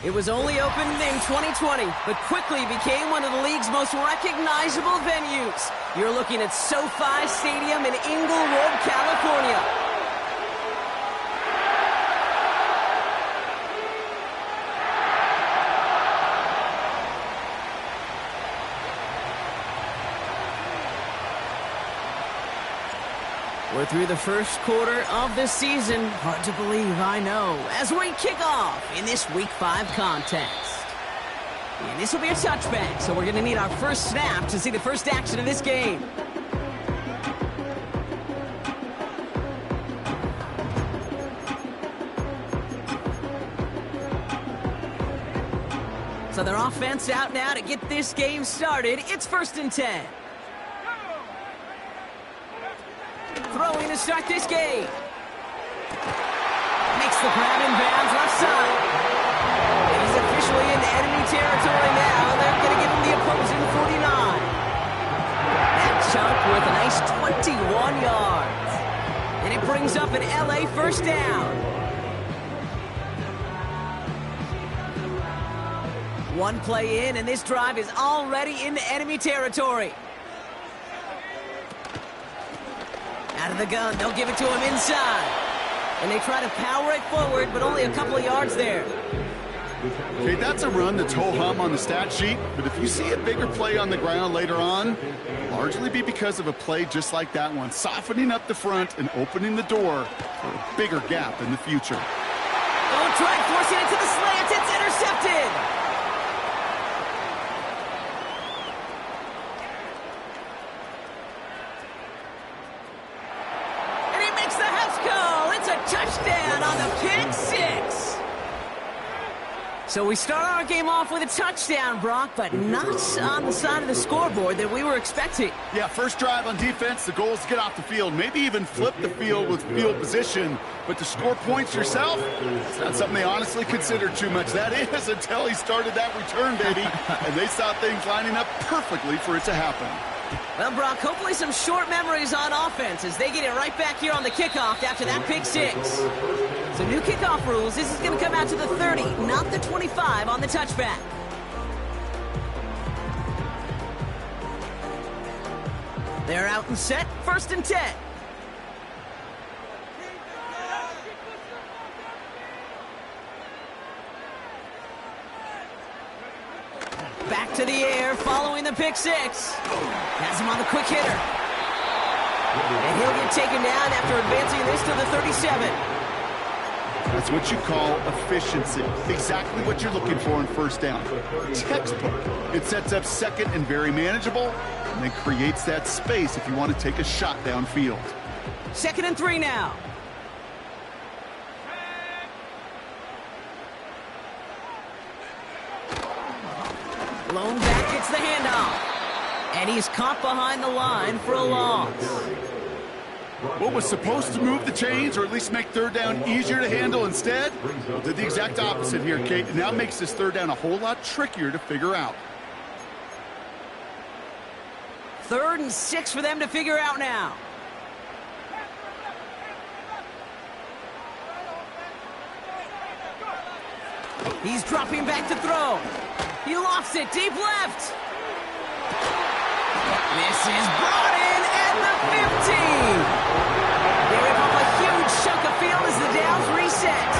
It was only opened in 2020, but quickly became one of the league's most recognizable venues. You're looking at SoFi Stadium in Inglewood, California. We're through the first quarter of the season. Hard to believe, I know, as we kick off in this Week 5 contest. And this will be a touchback, so we're going to need our first snap to see the first action of this game. So their offense out now to get this game started. It's 1st and 10. Throwing to start this game. Makes the grab in bounds left side. He's officially in enemy territory now. They're going to give him the opposing 49. That chunk worth a nice 21 yards. And it brings up an LA first down. One play in, and this drive is already into enemy territory. Out of the gun, they'll give it to him inside. And they try to power it forward, but only a couple of yards there. Okay, that's a run that's ho-hum on the stat sheet, but if you see a bigger play on the ground later on, largely be because of a play just like that one, softening up the front and opening the door for a bigger gap in the future. Oh, try forcing it to the slant. It's intercepted. Touchdown on the pick six. So we start our game off with a touchdown, Brock, but not on the side of the scoreboard that we were expecting. Yeah, first drive on defense, the goal is to get off the field, maybe even flip the field with field position, but to score points yourself, it's not something they honestly consider too much. That is until he started that return, baby, and they saw things lining up perfectly for it to happen. Well, Brock, hopefully some short memories on offense as they get it right back here on the kickoff after that pick six. So new kickoff rules. This is going to come out to the 30, not the 25 on the touchback. They're out and set. 1st and 10. Back to the air, following the pick six. Has him on the quick hitter. And he'll get taken down after advancing this to the 37. That's what you call efficiency. Exactly what you're looking for in first down. Textbook. It sets up second and very manageable, and then creates that space if you want to take a shot downfield. 2nd and 3 now. Blown back, gets the handoff. And he's caught behind the line for a loss. What was supposed to move the chains, or at least make third down easier to handle instead, did the exact opposite here, Kate. And now makes this third down a whole lot trickier to figure out. 3rd and 6 for them to figure out now. He's dropping back to throw. He lost it, deep left. This is brought in at the 15. They rip off a huge chunk of field as the downs reset.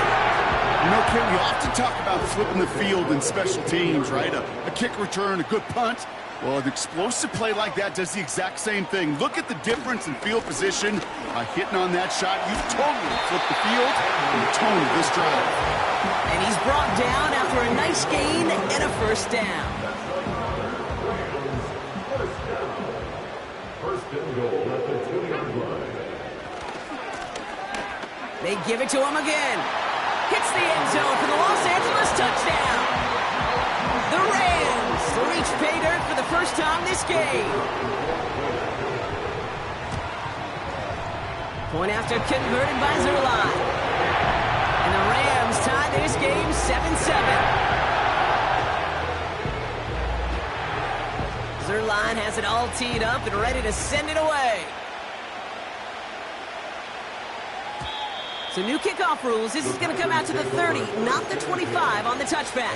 You know, Kate, we often talk about flipping the field in special teams, right? A kick return, a good punt. Well, an explosive play like that does the exact same thing. Look at the difference in field position. By hitting on that shot, you totally flipped the field and the tone of this drive. And he's brought down after a nice gain and a first down. First and goal at the 20-yard line. They give it to him again. Hits the end zone for the Los Angeles touchdown. The Rams reach pay dirt for the first time this game. Point after converted by Zuerlein. And the Rams tie this game 7-7. Zuerlein has it all teed up and ready to send it away. So new kickoff rules. This is going to come out to the 30, not the 25 on the touchback.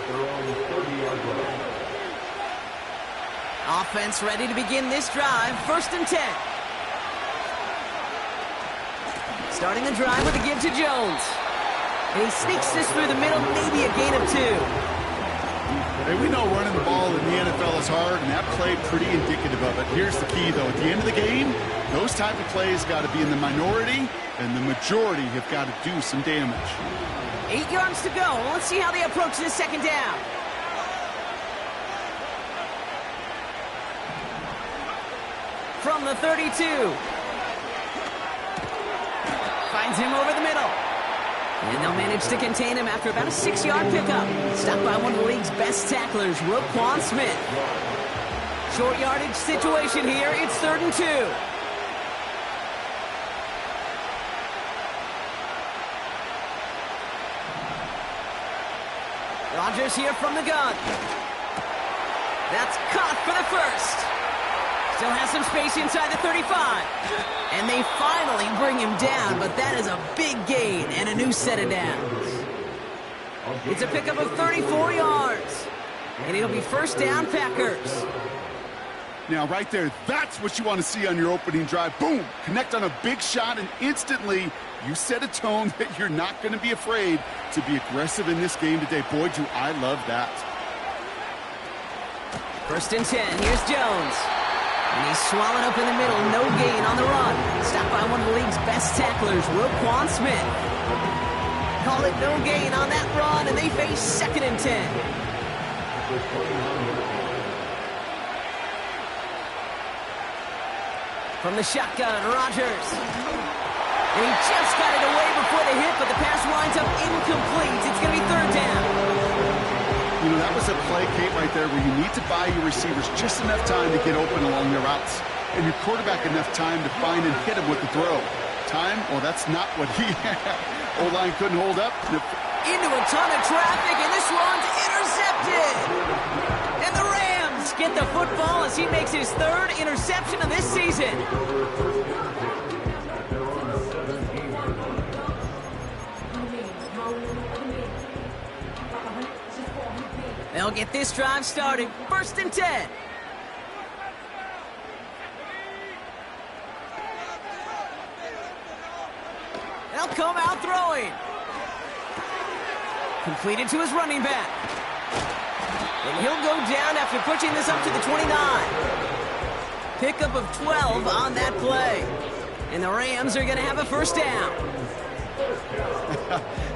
Offense ready to begin this drive. 1st and 10. Starting the drive with a give to Jones. And he sneaks this through the middle, maybe a gain of 2. Hey, we know running the ball in the NFL is hard, and that play pretty indicative of it. Here's the key, though. At the end of the game, those type of plays got to be in the minority, and the majority have got to do some damage. 8 yards to go. Let's see how they approach this 2nd down. From the 32. Finds him over the middle. And they'll manage to contain him after about a 6-yard pickup. Stopped by one of the league's best tacklers, Roquan Smith. Short yardage situation here. It's 3rd and 2. Rodgers here from the gun. That's caught for the first. Still has some space inside the 35. And they finally bring him down, but that is a big gain and a new set of downs. It's a pickup of 34 yards. And it'll be 1st down, Packers. Now, right there, that's what you want to see on your opening drive. Boom! Connect on a big shot, and instantly you set a tone that you're not going to be afraid to be aggressive in this game today. Boy, do I love that. 1st and 10. Here's Jones. And he's swallowed up in the middle. No gain on the run. Stopped by one of the league's best tacklers, Roquan Smith. Call it no gain on that run, and they face 2nd and 10. From the shotgun, Rodgers. And he just got it away before the hit, but the pass winds up incomplete. It's going to be 3rd down. You know, that was a play, Kate, right there where you need to buy your receivers just enough time to get open along their routes. And your quarterback enough time to find and hit him with the throw. Time? Well, that's not what he had. O-line couldn't hold up. Into a ton of traffic, and this one's intercepted. And the Rams get the football as he makes his 3rd interception of this season. They'll get this drive started. 1st and 10. They'll come out throwing. Completed to his running back. And he'll go down after pushing this up to the 29. Pickup of 12 on that play. And the Rams are going to have a 1st down.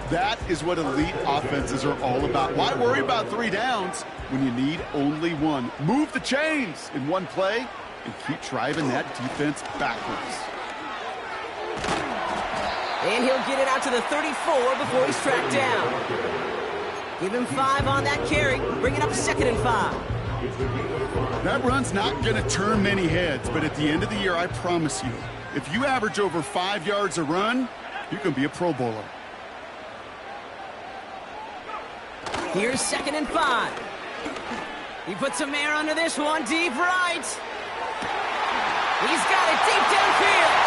That is what elite offenses are all about. Why worry about 3 downs when you need only 1? Move the chains in one play and keep driving that defense backwards. And he'll get it out to the 34 before he's tracked down. Give him 5 on that carry. Bring it up to 2nd and 5. That run's not going to turn many heads, but at the end of the year, I promise you, if you average over 5 yards a run, you can be a Pro Bowler. Here's 2nd and 5. He puts some air under this one, deep right. He's got it deep downfield.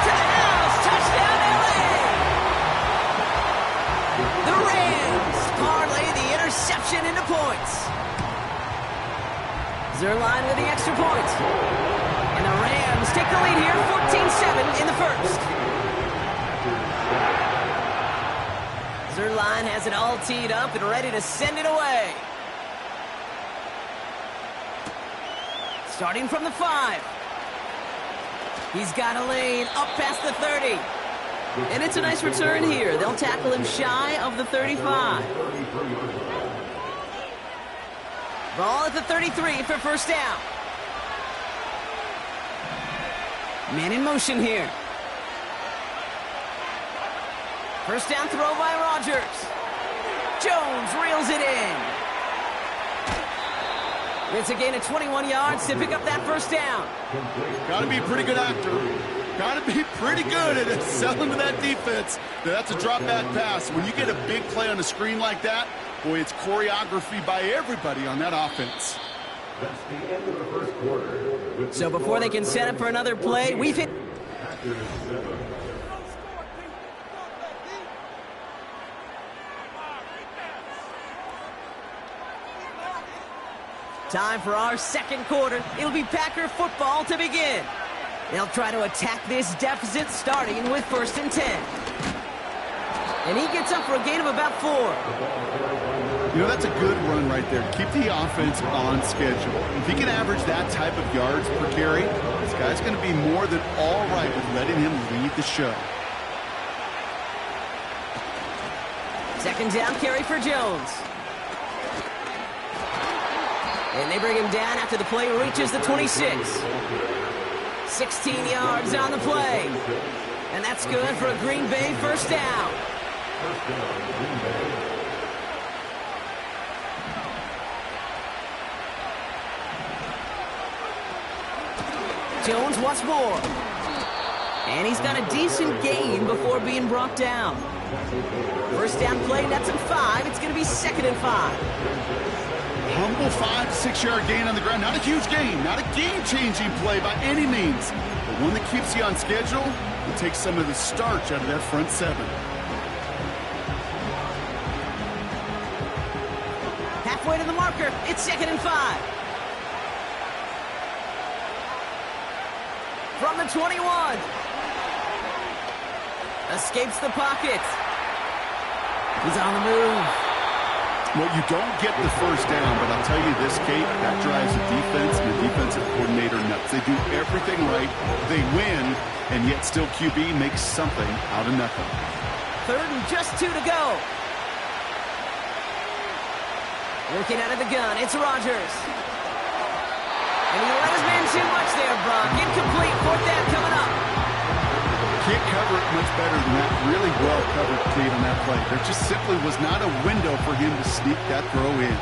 To the house, touchdown LA. The Rams parlay the interception into points. Zuerlein with the extra point. And the Rams take the lead here, 14-7 in the 1st. Zuerlein has it all teed up and ready to send it away. Starting from the 5. He's got a lane up past the 30. And it's a nice return here. They'll tackle him shy of the 35. Ball at the 33 for first down. Man in motion here. First down throw by Rodgers. Jones reels it in. It's a gain of 21 yards to pick up that first down. Got to be a pretty good actor. Got to be pretty good at selling to that defense. That's a drop back pass. When you get a big play on the screen like that, boy, it's choreography by everybody on that offense. That's the end of the first quarter. So before they can set up for another play, we've hit... Time for our second quarter. It'll be Packer football to begin. They'll try to attack this deficit starting with 1st and 10. And he gets up for a gain of about 4. You know, that's a good run right there. Keep the offense on schedule. If he can average that type of yards per carry, this guy's going to be more than all right with letting him lead the show. Second down carry for Jones. And they bring him down after the play reaches the 26. 16 yards on the play. And that's good for a Green Bay first down. Jones once more. And he's got a decent gain before being brought down. First down play, nets him 5. It's going to be 2nd and 5. Humble 5 to 6 yard gain on the ground. Not a huge gain, not a game-changing play by any means, but one that keeps you on schedule and takes some of the starch out of that front 7. Halfway to the marker, it's 2nd and 5. From the 21. Escapes the pocket. He's on the move. Well, you don't get the first down, but I'll tell you this, Kate, that drives the defense and the defensive coordinator nuts. They do everything right, they win, and yet still QB makes something out of nothing. 3rd and just 2 to go. Looking out of the gun, it's Rodgers. And he let his man too much there, Brock. Incomplete, 4th down coming up. Can't cover it much better than that. Really well covered, Cleve, on that play. There just simply was not a window for him to sneak that throw in.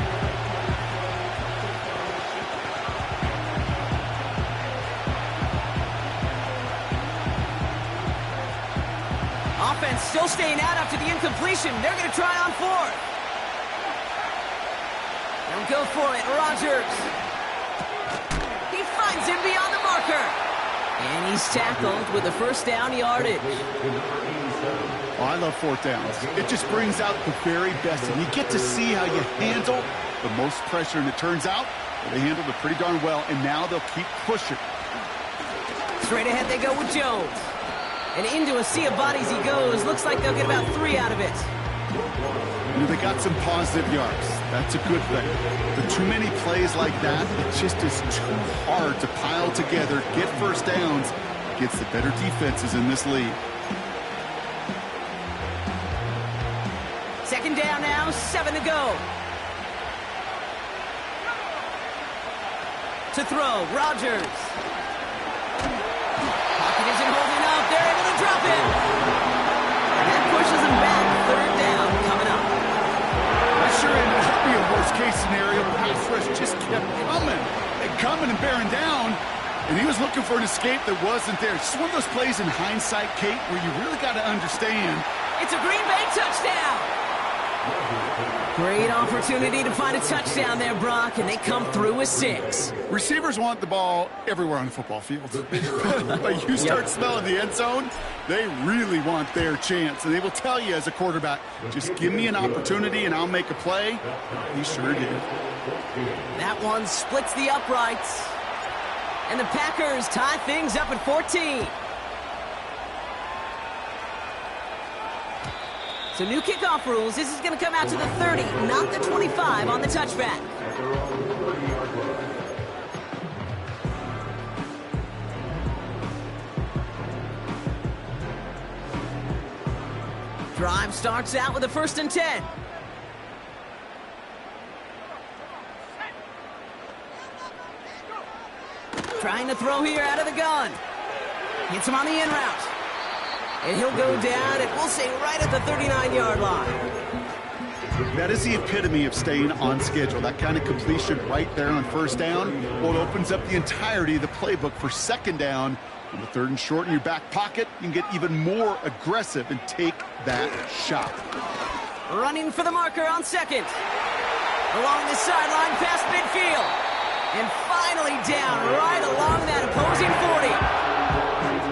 Offense still staying out after the incompletion. They're going to try on 4th. They'll go for it. Rodgers. He finds him beyond the marker. And he's tackled with the first down yardage. Oh, I love 4th downs. It just brings out the very best, and you get to see how you handle the most pressure, and it turns out they handled it pretty darn well, and now they'll keep pushing. Straight ahead they go with Jones. And into a sea of bodies he goes. Looks like they'll get about 3 out of it. You know, they got some positive yards. That's a good thing. But too many plays like that, it just is too hard to pile together, get first downs against the better defenses in this league. 2nd down now, 7 to go. To throw, Rodgers. Pocket isn't holding up. They're able to drop it. And that pushes him back. 3rd down coming up. Sure, it could be a worst-case scenario. Pass rush just kept coming and bearing down, and he was looking for an escape that wasn't there. It's one of those plays in hindsight, Kate, where you really got to understand. It's a Green Bay touchdown. Great opportunity to find a touchdown there, Brock, and they come through with 6. Receivers want the ball everywhere on the football field. But you start smelling the end zone, they really want their chance. And they will tell you as a quarterback, just give me an opportunity and I'll make a play. He sure did. That one splits the uprights. And the Packers tie things up at 14. So new kickoff rules. This is going to come out to the 30, not the 25 on the touchback. Drive starts out with a 1st and 10. Trying to throw here out of the gun. Hits him on the in route. And he'll go down, and we'll say right at the 39-yard line. That is the epitome of staying on schedule. That kind of completion right there on 1st down. Well, it opens up the entirety of the playbook for 2nd down. On the 3rd and short in your back pocket, you can get even more aggressive and take that shot. Running for the marker on 2nd. Along the sideline past midfield. And finally down right along that opposing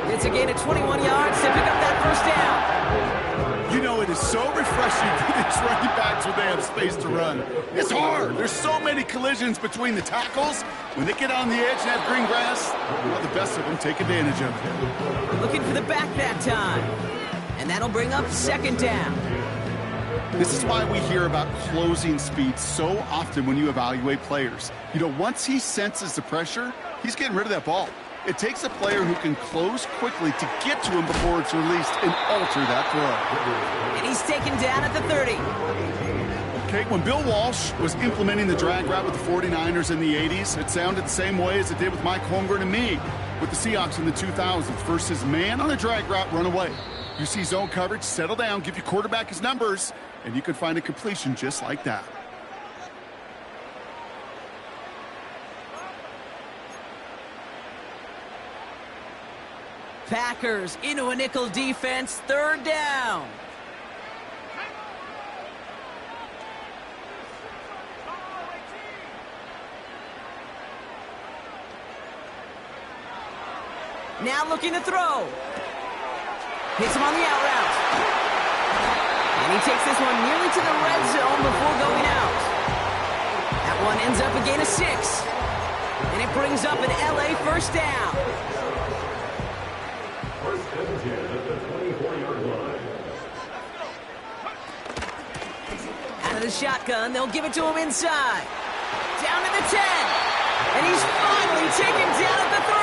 40. It's a gain of 21 yards to pick up that 1st down. You know, it is so refreshing for these running backs when they have space to run. It's hard. There's so many collisions between the tackles. When they get on the edge and have green grass, well, the best of them take advantage of it. Looking for the back that time. And that'll bring up 2nd down. This is why we hear about closing speed so often when you evaluate players. You know, once he senses the pressure, he's getting rid of that ball. It takes a player who can close quickly to get to him before it's released and alter that throw. And he's taken down at the 30. Okay, when Bill Walsh was implementing the drag route with the 49ers in the 80s, it sounded the same way as it did with Mike Holmgren and me with the Seahawks in the 2000s. Versus man on a drag route, run away. You see zone coverage, settle down, give your quarterback his numbers, and you can find a completion just like that. Packers into a nickel defense, 3rd down. Now looking to throw. Hits him on the out route. And he takes this one nearly to the red zone before going out. That one ends up a gain of 6. And it brings up an LA 1st down. Out of the shotgun, they'll give it to him inside. Down to the 10. And he's finally taken down at the 3.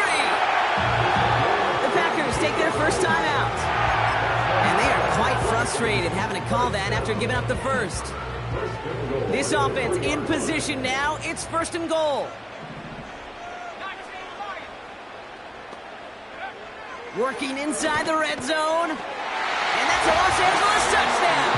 The Packers take their 1st time out. And they are quite frustrated having to call that after giving up the 1st. This offense in position now. It's 1st and goal. Working inside the red zone. And that's a Los Angeles touchdown.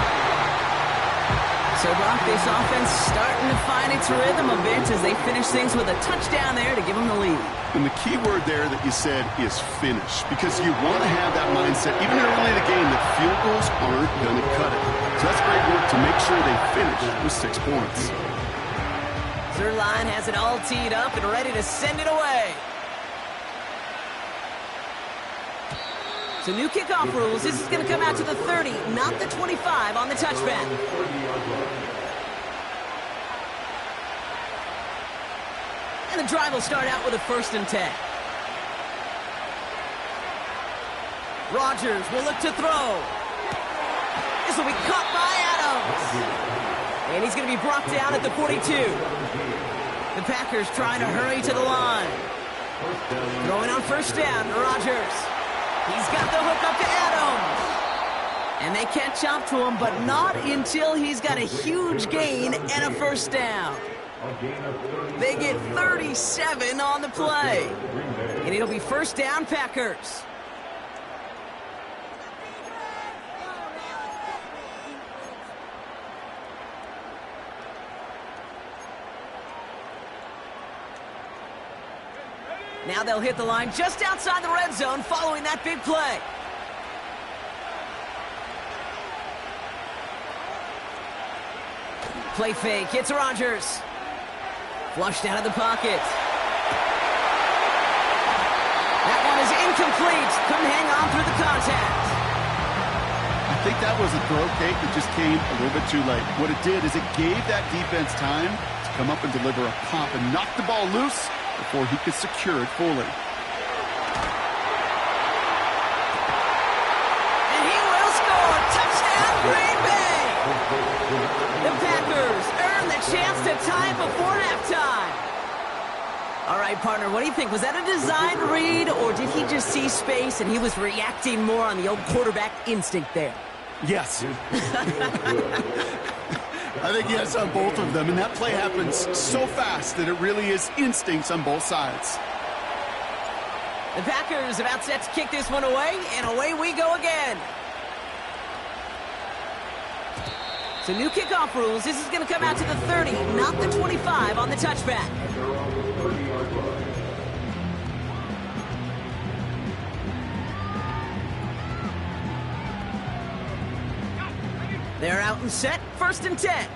So, Brock, this offense starting to find its rhythm a bit as they finish things with a touchdown there to give them the lead. And the key word there that you said is finish, because you want to have that mindset, even early in the game, that field goals aren't going to cut it. So that's great work to make sure they finish with 6 points. Zuerlein has it all teed up and ready to send it away. So new kickoff rules. This is going to come out to the 30, not the 25 on the touchback. And the drive will start out with a 1st and 10. Rodgers will look to throw. This will be caught by Adams. And he's going to be brought down at the 42. The Packers trying to hurry to the line. Throwing on 1st down, Rodgers. He's got the hook up to Adams. And they catch up to him, but not until he's got a huge gain and a 1st down. They get 37 on the play. And it'll be 1st down, Packers. Now they'll hit the line just outside the red zone following that big play. Play fake, hits Rodgers. Flushed out of the pocket. That one is incomplete. Couldn't hang on through the contact. I think that was a throw, Kate, that just came a little bit too late. What it did is it gave that defense time to come up and deliver a pop and knock the ball loose before he could secure it fully. And he will score. Touchdown, Green Bay! The Packers earn the chance to tie it before halftime. All right, partner, what do you think? Was that a design read, or did he just see space and he was reacting more on the old quarterback instinct there? Yes. I think yes on both of them, and that play happens so fast that it really is instincts on both sides. The Packers about set to kick this one away, and away we go again. So new kickoff rules. This is going to come out to the 30, not the 25 on the touchback. They're out and set, 1st and 10.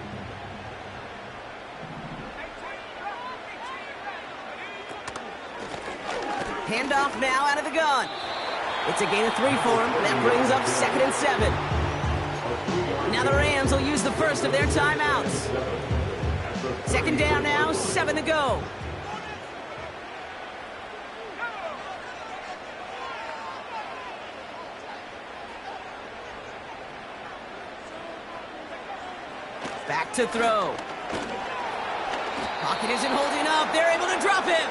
Handoff now out of the gun. It's a gain of 3 for him. That brings up 2nd and 7. Now the Rams will use the first of their timeouts. 2nd down now, 7 to go. Back to throw. Pocket isn't holding up. They're able to drop him.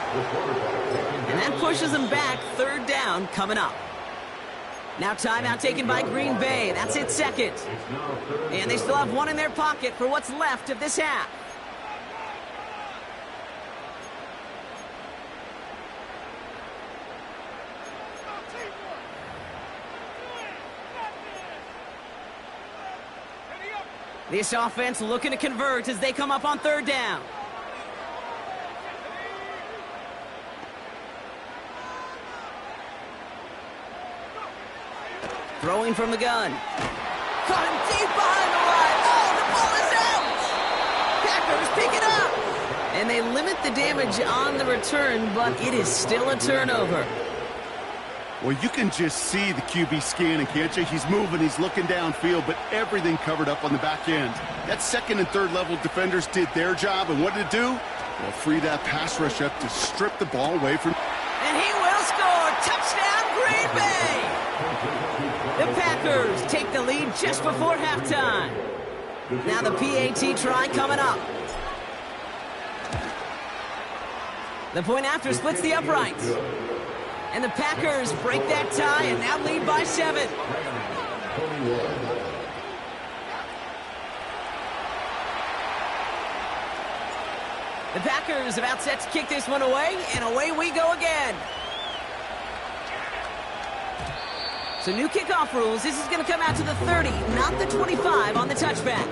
And that pushes them back. 3rd down coming up. Now timeout taken by Green Bay. That's it, 2nd. And they still have 1 in their pocket for what's left of this half. This offense looking to convert as they come up on 3rd down. Throwing from the gun. Caught him deep behind the line. Oh, the ball is out! Packers pick it up! And they limit the damage on the return, but it is still a turnover. Well, you can just see the QB scanning, can't you? He's moving, he's looking downfield, but everything covered up on the back end. That 2nd and 3rd level defenders did their job, and what did it do? Well, free that pass rush up to strip the ball away from... And he will score! Touchdown, Green Bay! The Packers take the lead just before halftime. Now the PAT try coming up. The point after splits the uprights. And the Packers break that tie and now lead by 7. The Packers about set to kick this one away, and away we go again. So new kickoff rules. This is going to come out to the 30, not the 25 on the touchback.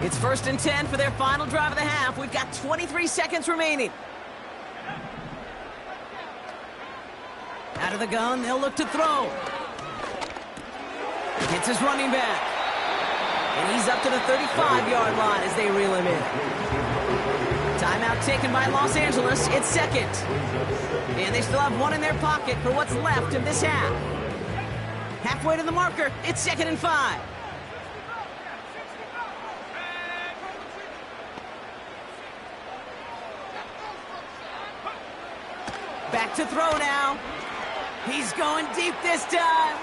It's 1st and 10 for their final drive of the half. We've got 23 seconds remaining. Out of the gun, they'll look to throw. Gets his running back. And he's up to the 35-yard line as they reel him in. Timeout taken by Los Angeles. It's 2nd. And they still have 1 in their pocket for what's left of this half. Halfway to the marker. It's 2nd and 5. Back to throw now. He's going deep this time.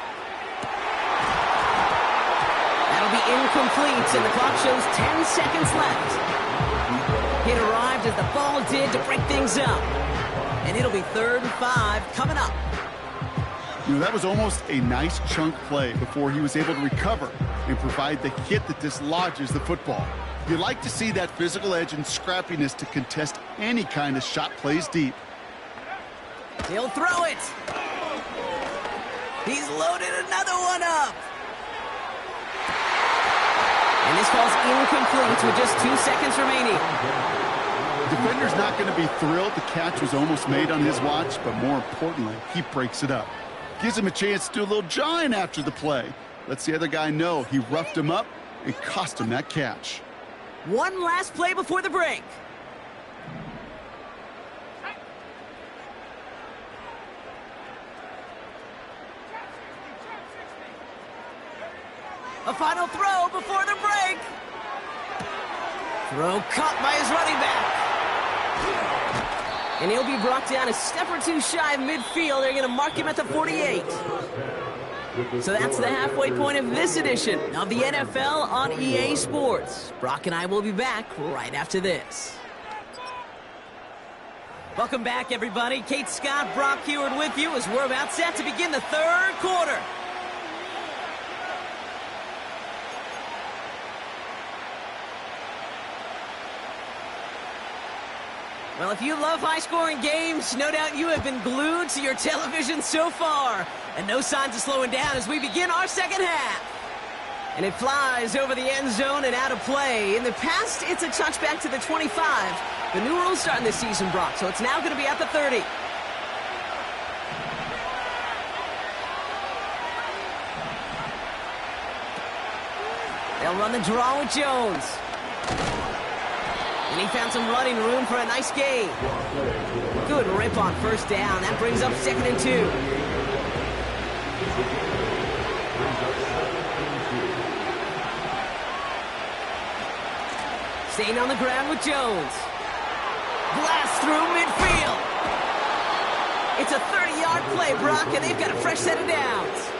That'll be incomplete, and the clock shows 10 seconds left. It arrived as the ball did to break things up. And it'll be 3rd and 5 coming up. You know, that was almost a nice chunk play before he was able to recover and provide the hit that dislodges the football. You like to see that physical edge and scrappiness to contest any kind of shot plays deep. He'll throw it. He's loaded another one up. And this falls incomplete with just 2 seconds remaining. The defender's not going to be thrilled the catch was almost made on his watch, but more importantly, he breaks it up. Gives him a chance to do a little jawing after the play. Lets the other guy know he roughed him up and cost him that catch. One last play before the break. A final throw before the break. Throw caught by his running back. And he'll be brought down a step or two shy of midfield. They're going to mark him at the 48. So that's the halfway point of this edition of the NFL on EA Sports. Brock and I will be back right after this. Welcome back, everybody. Kate Scott, Brock Huard with you as we're about set to begin the third quarter. Well, if you love high-scoring games, no doubt you have been glued to your television so far. And no signs of slowing down as we begin our second half. And it flies over the end zone and out of play. In the past, it's a touchback to the 25. The new rules starting this season, Brock, so it's now going to be at the 30. They'll run the draw with Jones. And he found some running room for a nice gain. Good rip on first down. That brings up 2nd and 2. Staying on the ground with Jones. Blast through midfield. It's a 30-yard play, Brock, and they've got a fresh set of downs.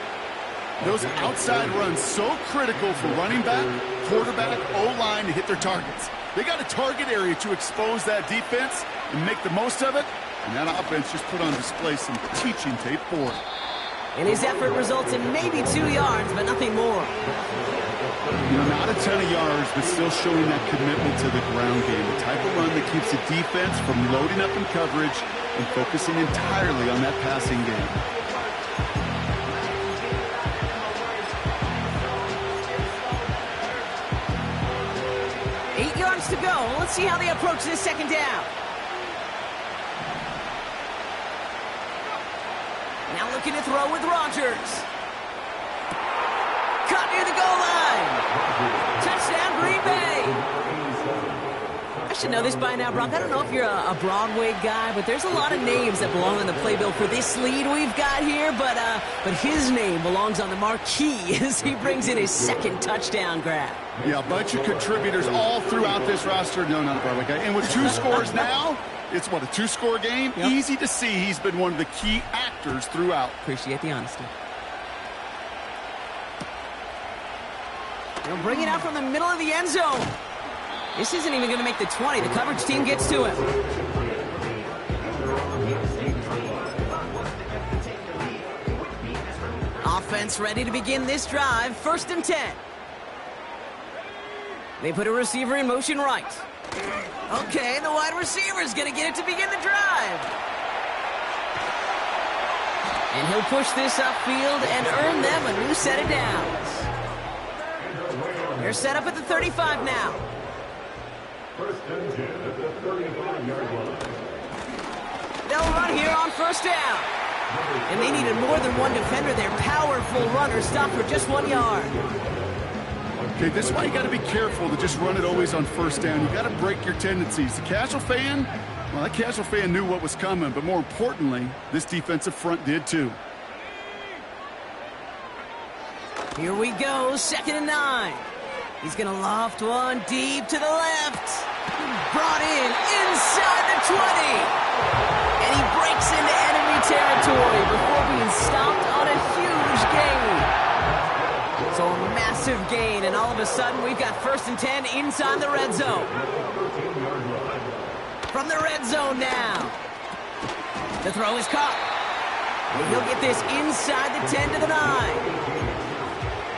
Those outside runs so critical for running back, quarterback, O-line to hit their targets. They got a target area to expose that defense and make the most of it, and that offense just put on display some teaching tape for it. And his effort results in maybe 2 yards, but nothing more. You know, not a ton of yards, but still showing that commitment to the ground game. The type of run that keeps the defense from loading up in coverage and focusing entirely on that passing game. To go. Let's see how they approach this second down. Now looking to throw with Rodgers. Caught near the goal line. Touchdown, Green Bay. I should know this by now, Brock. I don't know if you're a Broadway guy, but there's a lot of names that belong on the playbill for this lead we've got here, but his name belongs on the marquee as he brings in his second touchdown grab. Yeah, a bunch of contributors all throughout this roster. No, not a Broadway guy. And with 2 scores now, it's what, a 2-score game? Yep. Easy to see he's been one of the key actors throughout. Appreciate the honesty. They'll bring it out from the middle of the end zone. This isn't even going to make the 20. The coverage team gets to him. Offense ready to begin this drive. 1st and 10. They put a receiver in motion right. Okay, the wide receiver is going to get it to begin the drive. And he'll push this upfield and earn them a new set of downs. They're set up at the 35 now. 1st and 10 at the 35-yard line. They'll run here on 1st down. And they needed more than one defender. Their powerful runner stopped for just 1 yard. Okay, this is why you got to be careful to just run it always on 1st down. You got to break your tendencies. The casual fan, well, that casual fan knew what was coming, but more importantly, this defensive front did too. Here we go, 2nd and 9. He's going to loft one deep to the left. Brought in inside the 20. And he breaks into enemy territory before being stopped on a huge gain. So a massive gain, and all of a sudden we've got 1st and 10 inside the red zone. From the red zone now. The throw is caught. And he'll get this inside the 10 to the 9.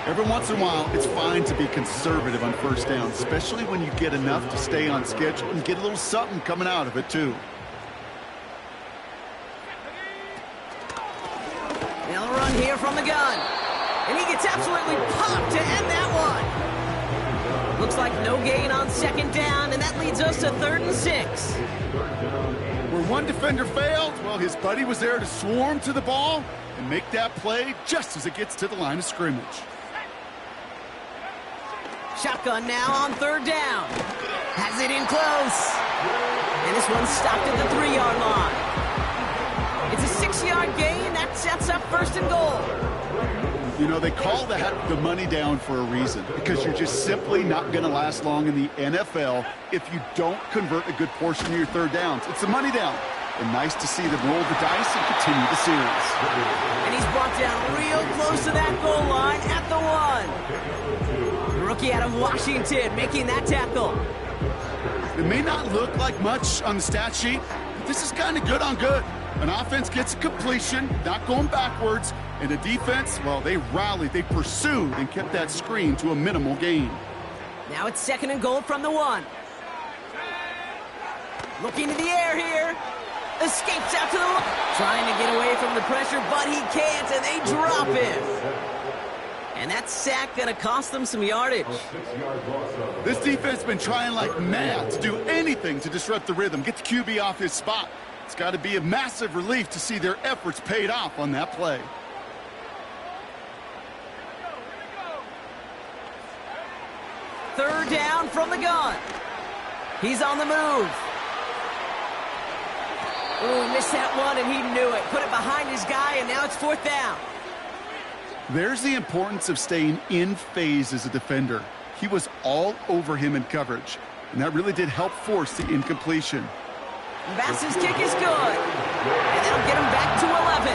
Every once in a while, it's fine to be conservative on 1st down, especially when you get enough to stay on schedule and get a little something coming out of it, too. They'll run here from the gun. And he gets absolutely popped to end that one. Looks like no gain on 2nd down, and that leads us to 3rd and 6. Where one defender failed, well, his buddy was there to swarm to the ball and make that play just as it gets to the line of scrimmage. Shotgun now on 3rd down. Has it in close. And this one's stopped at the 3-yard line. It's a 6-yard gain. That sets up 1st and goal. You know, they call that the money down for a reason, because you're just simply not going to last long in the NFL if you don't convert a good portion of your 3rd downs. It's the money down. and nice to see them roll the dice and continue the series. And he's brought down real close to that goal line at the 1. The rookie out of Washington making that tackle. It may not look like much on the stat sheet, but this is kind of good on good. An offense gets a completion, not going backwards, and the defense, well, they rallied, they pursued, and kept that screen to a minimal gain. Now it's 2nd and goal from the 1. Looking to the air here. Escapes out to the line. Trying to get away from the pressure, but he can't, and they drop him. And that sack going to cost them some yardage. This defense has been trying like mad to do anything to disrupt the rhythm, get the QB off his spot. It's got to be a massive relief to see their efforts paid off on that play. Third down from the gun. He's on the move. Ooh, missed that one, and he knew it. Put it behind his guy, and now it's 4th down. There's the importance of staying in phase as a defender. He was all over him in coverage, and that really did help force the incompletion. Bass's kick is good, and that'll get him back to 11.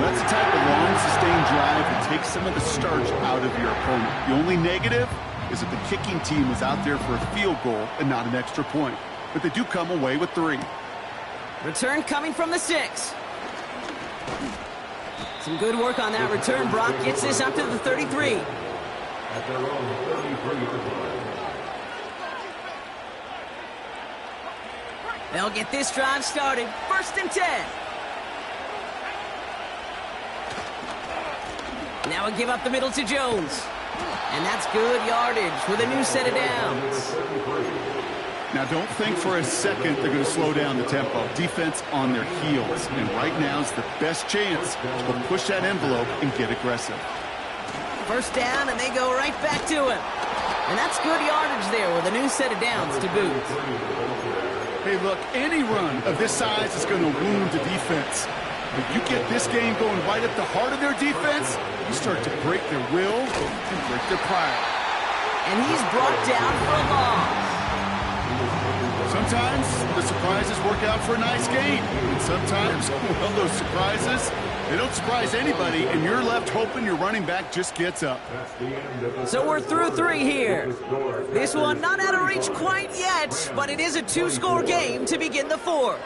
That's the type of long, sustained drive that takes some of the starch out of your opponent. The only negative is that the kicking team was out there for a field goal and not an extra point. But they do come away with 3. Return coming from the 6. Some good work on that return. Brock gets this up to the 33. At their own 33. They'll get this drive started. 1st and 10. Now a give up the middle to Jones. And that's good yardage with a new set of downs. Now, don't think for a second they're going to slow down the tempo. Defense on their heels. And right now is the best chance to push that envelope and get aggressive. 1st down, and they go right back to him. And that's good yardage there with a new set of downs to boot. Hey, look, any run of this size is going to wound the defense. If you get this game going right at the heart of their defense, you start to break their will and break their pride. And he's brought down for a loss. Sometimes the surprises work out for a nice game. And sometimes, well, those surprises, they don't surprise anybody, and you're left hoping your running back just gets up. So we're through 3 here. This one not out of reach quite yet, but it is a 2-score game to begin the 4th.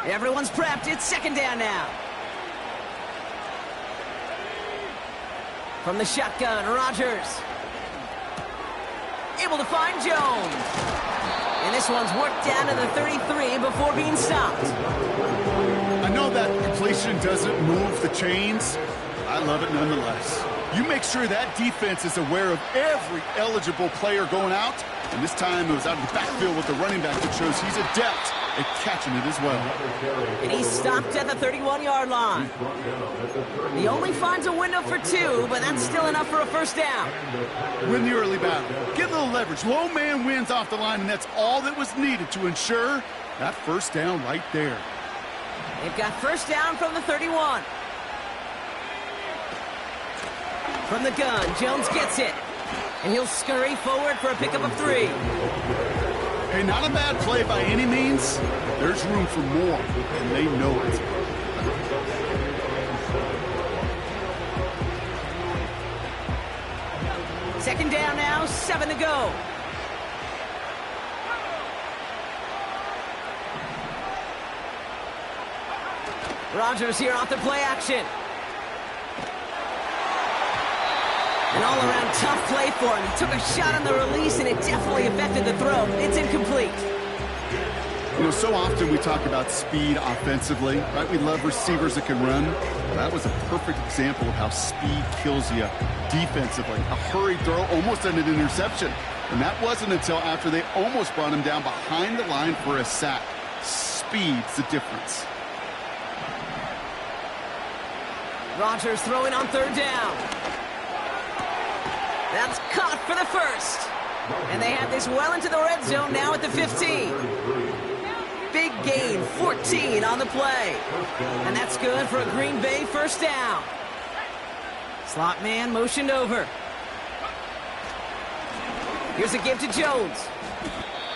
Everyone's prepped. It's 2nd down now. From the shotgun, Rodgers. Able to find Jones. And this one's worked down to the 33 before being stopped. I know that completion doesn't move the chains. I love it nonetheless. You make sure that defense is aware of every eligible player going out. And this time it was out of the backfield with the running back that shows he's adept at catching it as well. And he's stopped at the 31-yard line. He only finds a window for 2, but that's still enough for a 1st down. Win the early battle. Get a little leverage. Low man wins off the line, and that's all that was needed to ensure that 1st down right there. They've got 1st down from the 31. From the gun, Jones gets it. And he'll scurry forward for a pickup of 3. Hey, not a bad play by any means. There's room for more, and they know it. Second down now, 7 to go. Rodgers here off the play action. An all-around tough play for him. He took a shot on the release, and it definitely affected the throw. It's incomplete. You know, so often we talk about speed offensively, right? We love receivers that can run. That was a perfect example of how speed kills you defensively. A hurried throw, almost an interception. And that wasn't until after they almost brought him down behind the line for a sack. Speed's the difference. Rodgers throwing on 3rd down. That's caught for the 1st. And they have this well into the red zone now at the 15. big gain, 14 on the play. And that's good for a Green Bay first down. Slot man motioned over. Here's a give to Jones.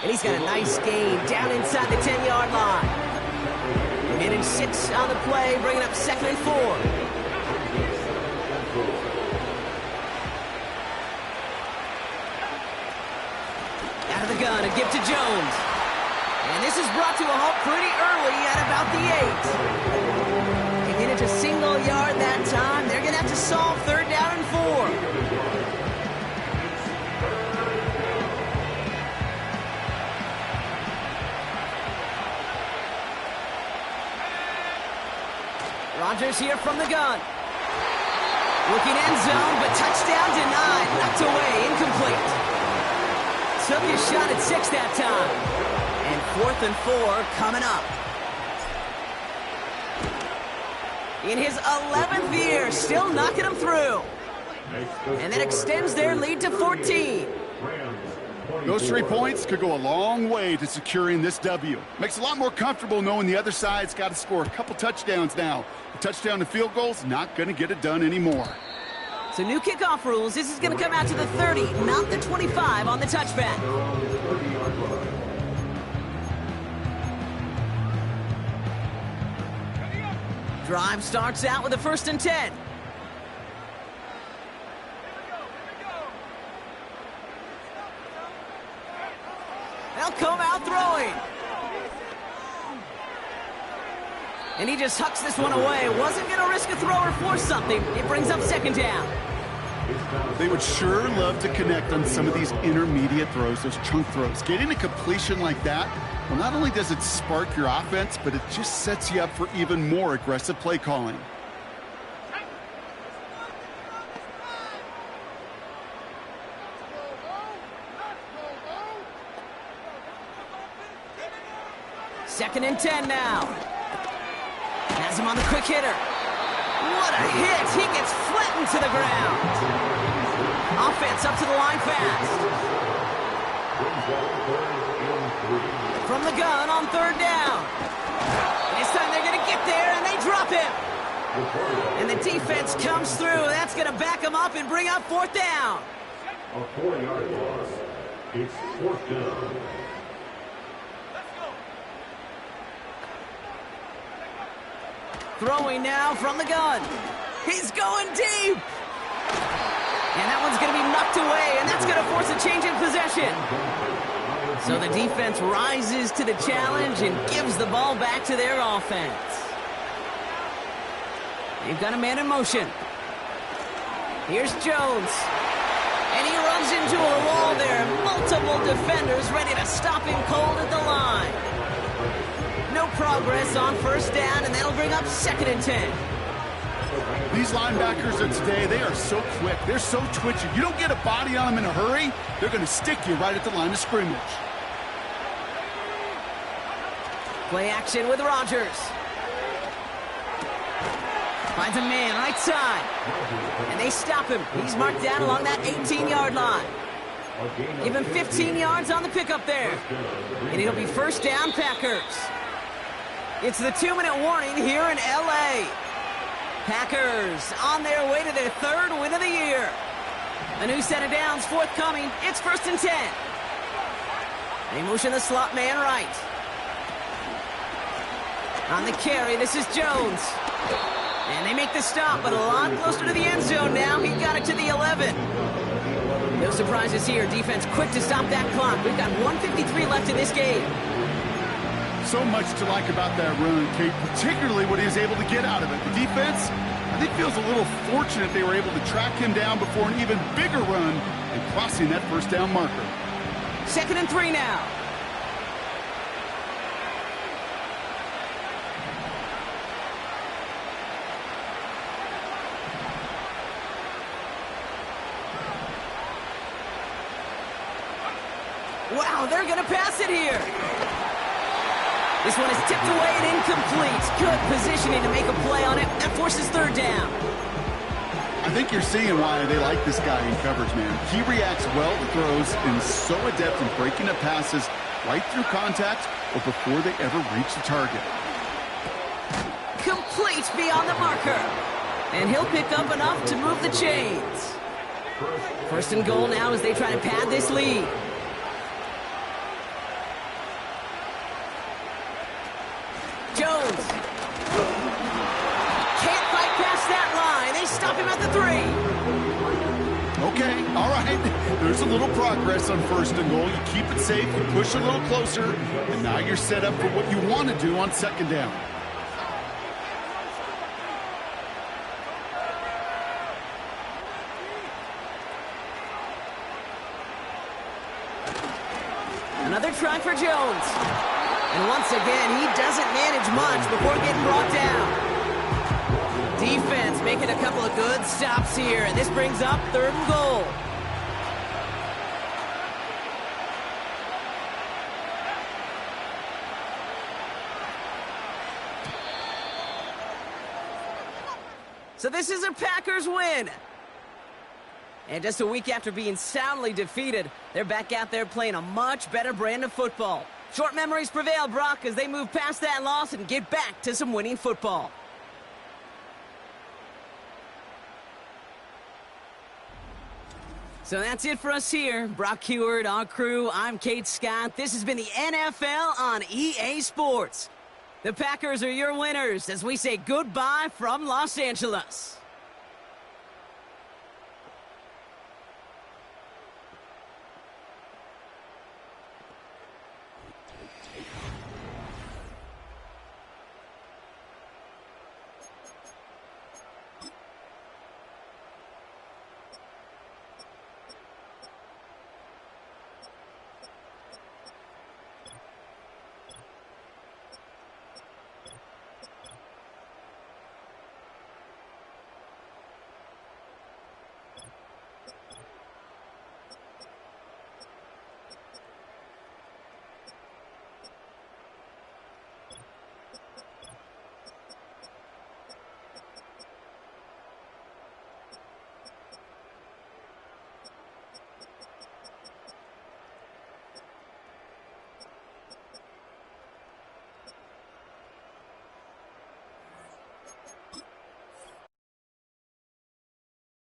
And he's got a nice gain down inside the 10-yard line. And 6 on the play, bringing up 2nd and 4. Out of the gun, a give to Jones. And this is brought to a halt pretty early at about the 8. They get into single yard that time. They're going to have to solve 3rd down and 4. Rodgers here from the gun. Looking end zone, but touchdown denied. Knocked away, incomplete. Took his shot at 6 that time. And 4th and 4 coming up. In his 11th year, still knocking them through. And that extends their lead to 14. Those 3 points could go a long way to securing this W. Makes it a lot more comfortable knowing the other side's got to score a couple touchdowns now. A touchdown to field goal's not going to get it done anymore. So new kickoff rules. This is going to come out to the 30, not the 25 on the touchback. Drive starts out with a 1st and 10. They'll come out throwing. And he just hucks this one away. Wasn't going to risk a throw or force something. It brings up 2nd down. They would sure love to connect on some of these intermediate throws, those chunk throws. Getting a completion like that, well, not only does it spark your offense, but it just sets you up for even more aggressive play calling. Second and 10 now. Has him on the quick hitter. What a hit! He gets flattened to the ground. Offense up to the line fast. From the gun on 3rd down. And this time they're going to get there, and they drop him. And the defense comes through. That's going to back him up and bring up 4th down. A 4-yard loss. It's 4th down. Throwing now from the gun. He's going deep. And that one's going to be knocked away, and that's going to force a change in possession. So the defense rises to the challenge and gives the ball back to their offense. They've got a man in motion. Here's Jones. And he runs into a wall there. Multiple defenders ready to stop him cold at the line. No progress on 1st down, and that'll bring up 2nd and 10. These linebackers of today, they are so quick. They're so twitchy. You don't get a body on them in a hurry, they're going to stick you right at the line of scrimmage. Play action with Rodgers. Finds a man right side. And they stop him. He's marked down along that 18-yard line. Even 15 yards on the pickup there. And it'll be 1st down, Packers. It's the 2-minute warning here in L.A. Packers on their way to their 3rd win of the year. A new set of downs forthcoming. It's 1st and 10. They motion the slot man right. On the carry, this is Jones. And they make the stop, but a lot closer to the end zone now. He got it to the 11. No surprises here. Defense quick to stop that clock. We've got 1:53 left in this game. So much to like about that run, Kate, particularly what he was able to get out of it. The defense, I think, feels a little fortunate they were able to track him down before an even bigger run and crossing that 1st down marker. 2nd and 3 now. Wow, they're going to pass it here. This one is tipped away and incomplete. Good positioning to make a play on it. That forces 3rd down. I think you're seeing why they like this guy in coverage, man. He reacts well to throws and is so adept in breaking up passes right through contact or before they ever reach the target. Complete beyond the marker. And he'll pick up enough to move the chains. First and goal now as they try to pad this lead. Jones. Can't fight past that line. They stop him at the 3. Okay, all right. There's a little progress on first and goal. You keep it safe, you push a little closer, and now you're set up for what you want to do on second down. Another try for Jones. And once again, he doesn't manage much before getting brought down. Defense making a couple of good stops here, and this brings up third and goal. So this is a Packers win. And just a week after being soundly defeated, they're back out there playing a much better brand of football. Short memories prevail, Brock, as they move past that loss and get back to some winning football. So that's it for us here. Brock Huard, our crew, I'm Kate Scott. This has been the NFL on EA Sports. The Packers are your winners as we say goodbye from Los Angeles.